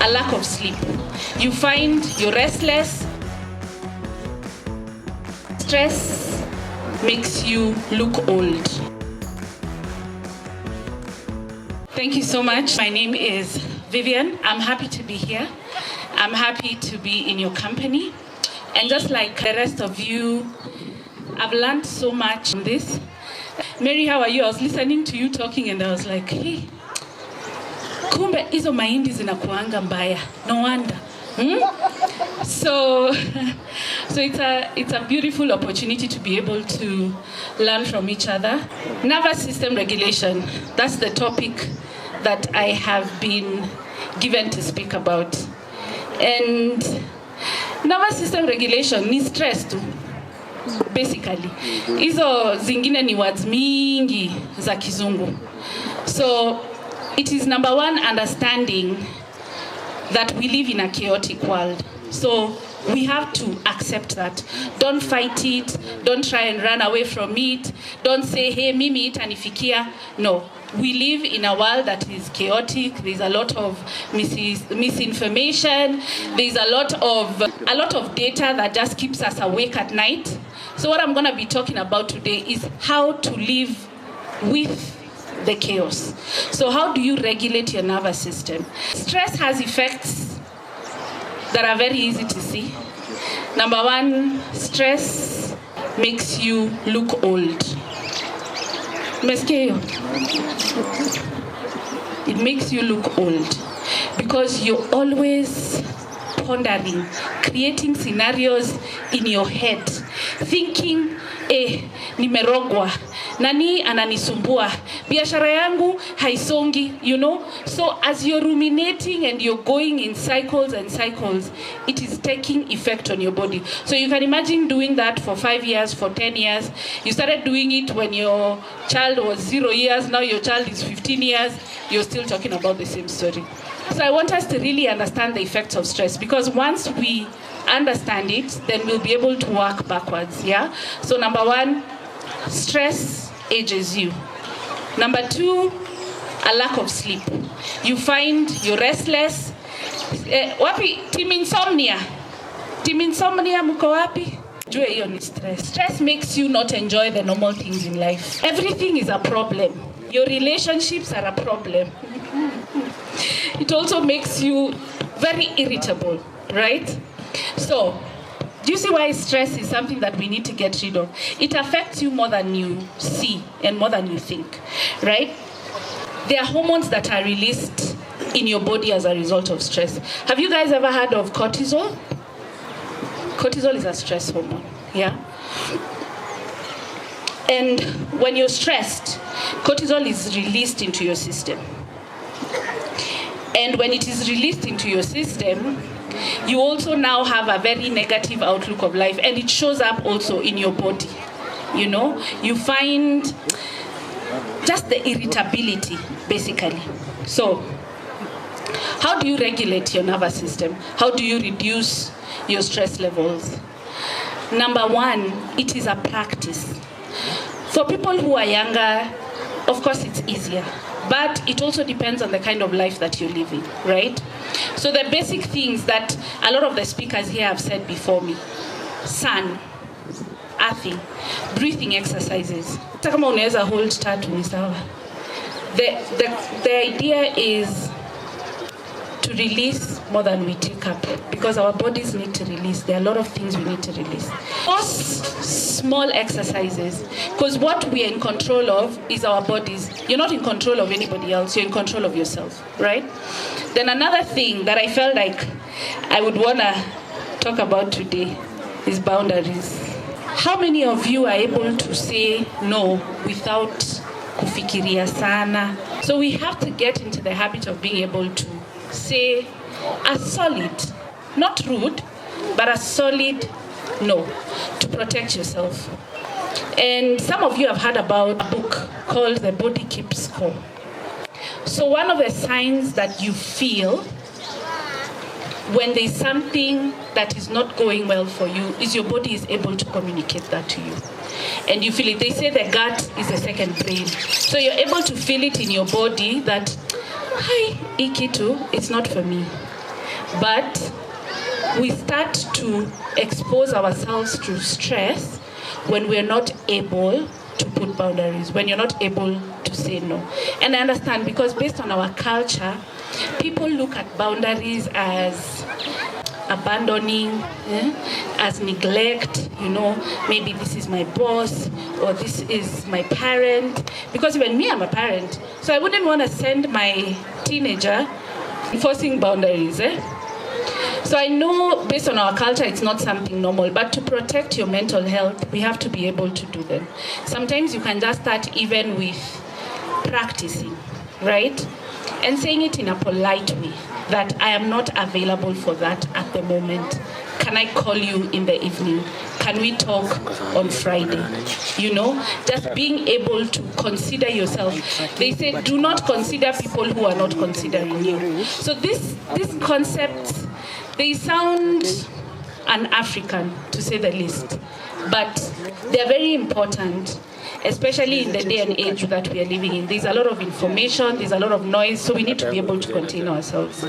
a lack of sleep. You find you're restless. Stress makes you look old. Thank you so much. My name is Vivian. I'm happy to be here. I'm happy to be in your company. And just like the rest of you, I've learned so much from this. Mary, how are you? I was listening to you talking and I was like, hey, kumbe hizo mahindi zinakuanga mbaya. No wonder. So it's a beautiful opportunity to be able to learn from each other. Nervous system regulation, that's the topic that I have been given to speak about. And nervous system regulation ni stress tu, basically. Hizo zingine ni words mingi za kizungu. So it is number one, understanding that we live in a chaotic world. So we have to accept that. Don't fight it. Don't try and run away from it. Don't say, hey, mimi itanifikia. No. We live in a world that is chaotic. There's a lot of misinformation. There's a lot of data that just keeps us awake at night. So what I'm going to be talking about today is how to live with the chaos. So how do you regulate your nervous system? Stress has effects that are very easy to see. Number one, stress makes you look old. It makes you look old because you're always pondering, creating scenarios in your head, thinking, nimerogwa, nani ananisumbua, biashara yangu haisongi, you know. So as you're ruminating and you're going in cycles and cycles, it is taking effect on your body. So you can imagine doing that for 5 years, for 10 years. You started doing it when your child was 0 years, now your child is 15 years, you're still talking about the same story. So I want us to really understand the effects of stress, because once we understand it, then we'll be able to work backwards, yeah? So number one, stress ages you. Number two, a lack of sleep. You find you're restless. Wapi? Team insomnia. Team insomnia, muko wapi? Jue hiyo ni stress. Stress makes you not enjoy the normal things in life. Everything is a problem. Your relationships are a problem. It also makes you very irritable, right? So, do you see why stress is something that we need to get rid of? It affects you more than you see and more than you think, right? There are hormones that are released in your body as a result of stress. Have you guys ever heard of cortisol? Cortisol is a stress hormone, yeah? And when you're stressed, cortisol is released into your system. And when it is released into your system, you also now have a very negative outlook of life, and it shows up also in your body. You know, you find just the irritability, basically. So, how do you regulate your nervous system? How do you reduce your stress levels? Number one, it is a practice. For people who are younger, of course it's easier. But it also depends on the kind of life that you're living, right? So the basic things that a lot of the speakers here have said before me: sun, earthing, breathing exercises. Kama unaweza hold tatu ni sawa. The idea is to release more than we take up, because our bodies need to release. There are a lot of things we need to release. Those small exercises, because what we are in control of is our bodies. You're not in control of anybody else, you're in control of yourself, right? Then another thing that I felt like I would want to talk about today is boundaries. How many of you are able to say no without kufikiria sana? So we have to get into the habit of being able to say a solid, not rude, but a solid no, to protect yourself. And some of you have heard about a book called The Body Keeps Score. So one of the signs that you feel when there's something that is not going well for you is your body is able to communicate that to you. And you feel it. They say the gut is the second brain. So you're able to feel it in your body that, hi, ikitu, it's not for me. But we start to expose ourselves to stress when we're not able to put boundaries, when you're not able to say no. And I understand, because based on our culture, people look at boundaries as abandoning, as neglect, maybe this is my boss or this is my parent. Because even me, I'm a parent. So I wouldn't want to send my teenager enforcing boundaries. So I know based on our culture, it's not something normal, but to protect your mental health, we have to be able to do them. Sometimes you can just start even with practicing, right? And saying it in a polite way, that I am not available for that at the moment. Can I call you in the evening? Can we talk on Friday? Just being able to consider yourself. They say, do not consider people who are not considering you. So these concepts, they sound un-African, to say the least, but they're very important, especially in the day and age that we are living in. There's a lot of information, there's a lot of noise, so we need to be able to contain ourselves.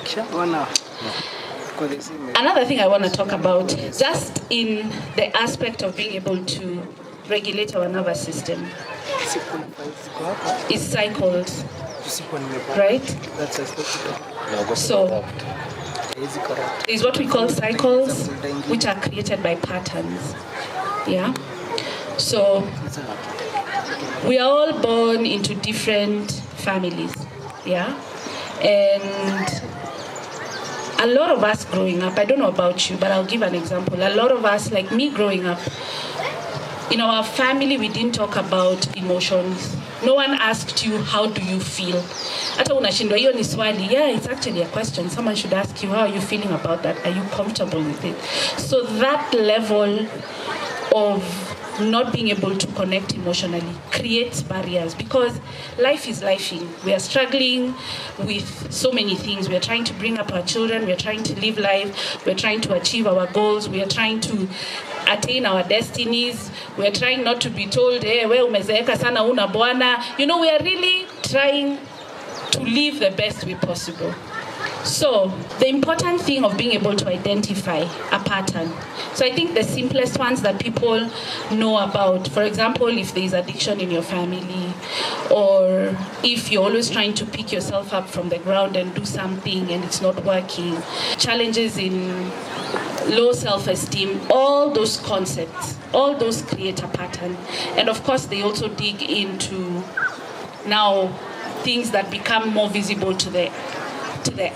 Another thing I want to talk about, just in the aspect of being able to regulate our nervous system, is cycles, right? So, is what we call cycles, which are created by patterns. Yeah. So we are all born into different families. Yeah. And a lot of us growing up, I don't know about you, but I'll give an example. A lot of us, like me growing up, in our family, we didn't talk about emotions. No one asked you, how do you feel? Hata unashindwa hiyo ni swali. Yeah, it's actually a question. Someone should ask you, how are you feeling about that? Are you comfortable with it? So that level of not being able to connect emotionally creates barriers, because life is lifing. We are struggling with so many things. We are trying to bring up our children. We are trying to live life. We are trying to achieve our goals. We are trying to attain our destinies. We are trying not to be told, hey, we umezeeka sana una bwana. We are really trying to live the best way possible. So the important thing of being able to identify a pattern. So I think the simplest ones that people know about, for example, if there is addiction in your family, or if you're always trying to pick yourself up from the ground and do something and it's not working, challenges in low self-esteem, all those concepts, all those create a pattern. And of course, they also dig into now things that become more visible to the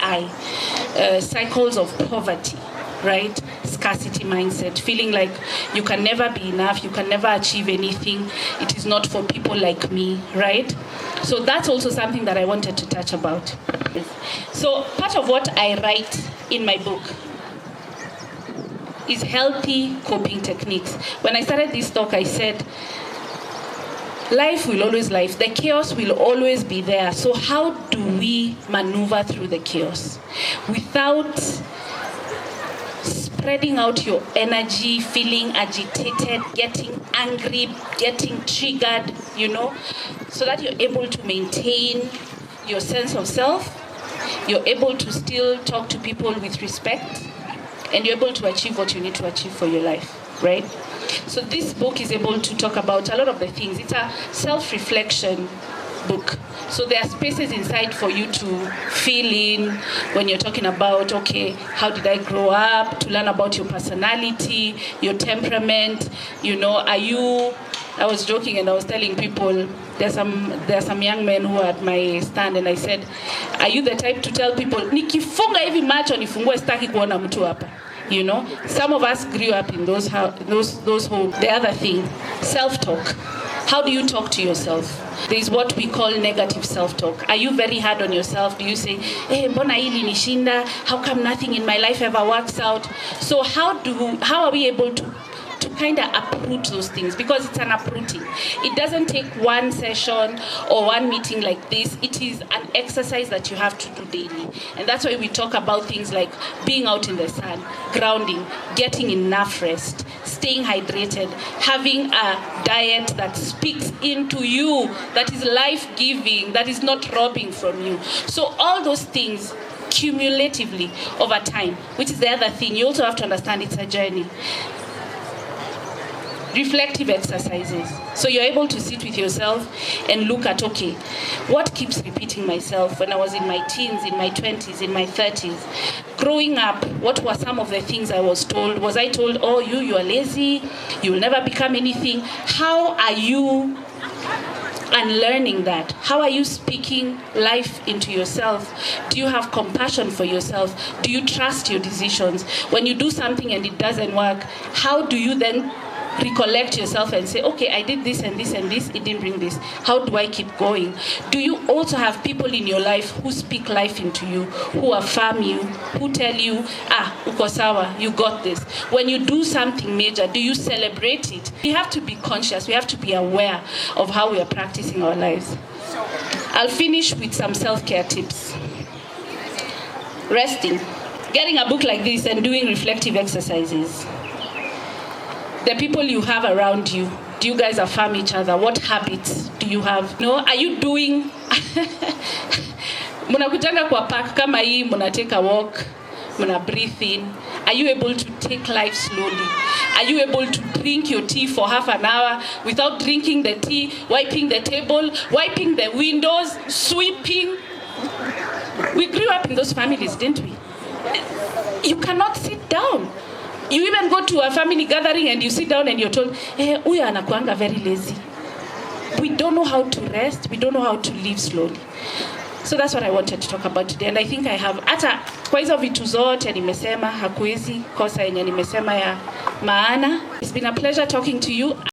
eye. Cycles of poverty, right? Scarcity mindset, feeling like you can never be enough, you can never achieve anything, it is not for people like me, right? So that's also something that I wanted to touch about. So part of what I write in my book is healthy coping techniques. When I started this talk, I said, life will always life. The chaos will always be there. So how do we maneuver through the chaos without spreading out your energy, feeling agitated, getting angry, getting triggered, so that you're able to maintain your sense of self, you're able to still talk to people with respect, and you're able to achieve what you need to achieve for your life, right? So this book is able to talk about a lot of the things. It's a self-reflection book. So there are spaces inside for you to feel in when you're talking about, okay, how did I grow up? To learn about your personality, your temperament. I was joking and I was telling people, there are some young men who are at my stand, and I said, are you the type to tell people, nikifunga hivi macho nifungue sitaki kuona mtu hapa? Some of us grew up in those homes. The other thing, self-talk. How do you talk to yourself? There's what we call negative self-talk. Are you very hard on yourself? Do you say, hey, mbona hili nishinda? How come nothing in my life ever works out? So how are we able to kind of uproot those things? Because it's an uprooting. It doesn't take one session or one meeting like this. It is an exercise that you have to do daily. And that's why we talk about things like being out in the sun, grounding, getting enough rest, staying hydrated, having a diet that speaks into you, that is life-giving, that is not robbing from you. So all those things cumulatively over time, which is the other thing. You also have to understand it's a journey. Reflective exercises. So you're able to sit with yourself and look at, okay, what keeps repeating myself when I was in my teens, in my 20s, in my 30s? Growing up, what were some of the things I was told? Was I told, oh, you are lazy, you will never become anything? How are you unlearning that? How are you speaking life into yourself? Do you have compassion for yourself? Do you trust your decisions? When you do something and it doesn't work, how do you then recollect yourself and say, okay, I did this and this and this, it didn't bring this. How do I keep going? Do you also have people in your life who speak life into you, who affirm you, who tell you, uko sawa, you got this? When you do something major, do you celebrate it? We have to be conscious, we have to be aware of how we are practicing our lives. I'll finish with some self-care tips. Resting. Getting a book like this and doing reflective exercises. The people you have around you, do you guys affirm each other? What habits do you have? No, are you doing? Munakutanga kwa park kama hii, muna take a walk, muna breathe in. Are you able to take life slowly? Are you able to drink your tea for half an hour without drinking the tea, wiping the table, wiping the windows, sweeping? We grew up in those families, didn't we? You cannot sit down. You even go to a family gathering and you sit down and you're told, huyu anakuanga very lazy. We don't know how to rest. We don't know how to live slowly. So that's what I wanted to talk about today. And I think I have, hata kwa hizo vitu zote nimesema, hakuwezi kosa yenye nimesema ya maana. It's been a pleasure talking to you.